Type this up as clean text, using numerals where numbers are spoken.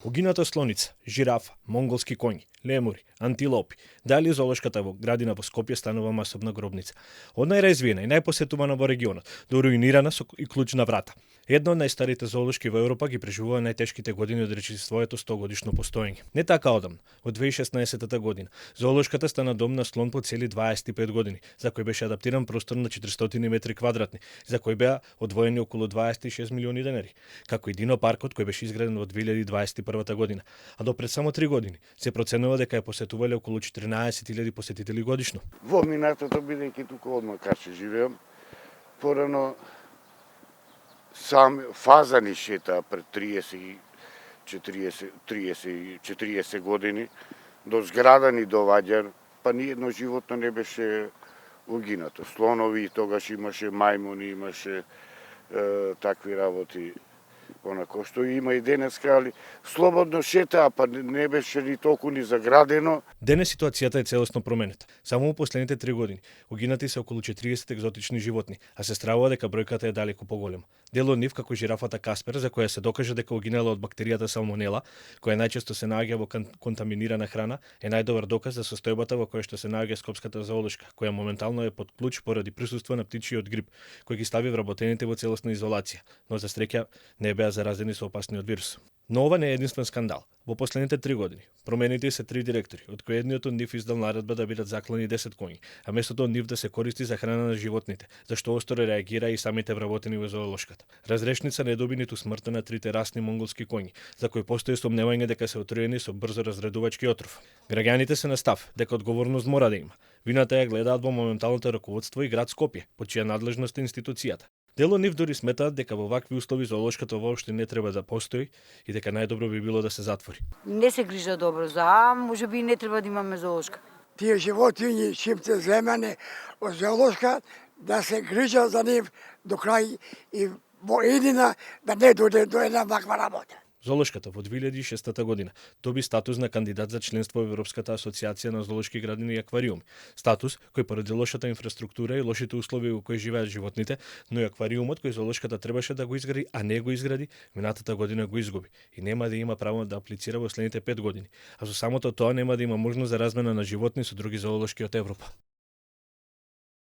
Угината слоница, жирафа, монголски коњи, лемури, антилопи. Дали зоолошката во градина во Скопје станува масовна гробница. Од најразвиена и најпосетувана во регионот, до руинирана со и клуч на врата. Една од најстарите зоолошки во Европа ги преживува најтешките години од речиси своето 100-годишно постоење. Не така одамна, од 2016 година, зоолошката стана дом на слон по цели 25 години, за кој беше адаптиран простор на 400 метри квадратни, за кој беа одвоени околу 26 милиони денари, како и динопаркот кој беше изграден во 2021 година, а до пред само 3 години се проценува дека ја посетувале околу 14.000 посетители годишно. Во минатото, бидејќи тука одма кај живеам, порано сам фазани шета пред 30-40 години, до зграда ни доваѓа, па ниедно животно не беше угинато. Слонови, тогаш имаше мајмуни, имаше такви работи. Онако што има и денеска, али слободно шетаа, па не беше ни толку ни заградено. Денес ситуацијата е целосно променета. Само во последните 3 години угинати се околу 40 екзотични животни, а се стравува дека бројката е далеку поголема. Дел од нив, како жирафата Каспер, за која се докажа дека угинала од бактеријата салмонела, која најчесто се наоѓа во контаминирана храна, е најдобар доказ за состојбата во која што се наоѓа скопската зоолошка, која моментално е под клуч поради присуство на птичиот грип, кој ги стави вработените во целосна изолација, но за среќа не беа заразени со опасниот вирус. Но ова не е единствен скандал. Во последните 3 години променети се 3 директори, од кои едниот од нив издал наредба да бидат заклани 10 коњи, а местото од нив да се користи за храна на животните, зашто остро реагира и самите вработени во зоолошката. Разрешница не доби ниту смртта на 3 расни монголски коњи, за кои постои сомневање дека се отруени со брзо разредувачки отров. Граѓаните се на став дека одговорност мора да има. Вината ја гледаат во моменталното раководство и град Скопје, по чија надлежност е институцијата. Дел од нив дури сметаат дека во вакви услови зоолошката воопшто не треба да постои и дека најдобро би било да се затвори. Не се грижа добро за, можеби и не треба да имаме зоолошка. Тие животиња шипте земјане од зоолошка да се грижа за нив до крај и во едина да не дојде до една ваква работа. Зоолошката во 2006 година доби статус на кандидат за членство во Европската асоциација на зоолошки градини и аквариуми. Статус кој поради лошата инфраструктура и лошите услови во кои живеат животните, но и аквариумот кој зоолошката требаше да го изгради, а не го изгради, минатата година го изгуби и нема да има право да аплицира во следните 5 години. А со самото тоа нема да има можност за размена на животни со други зоолошки од Европа.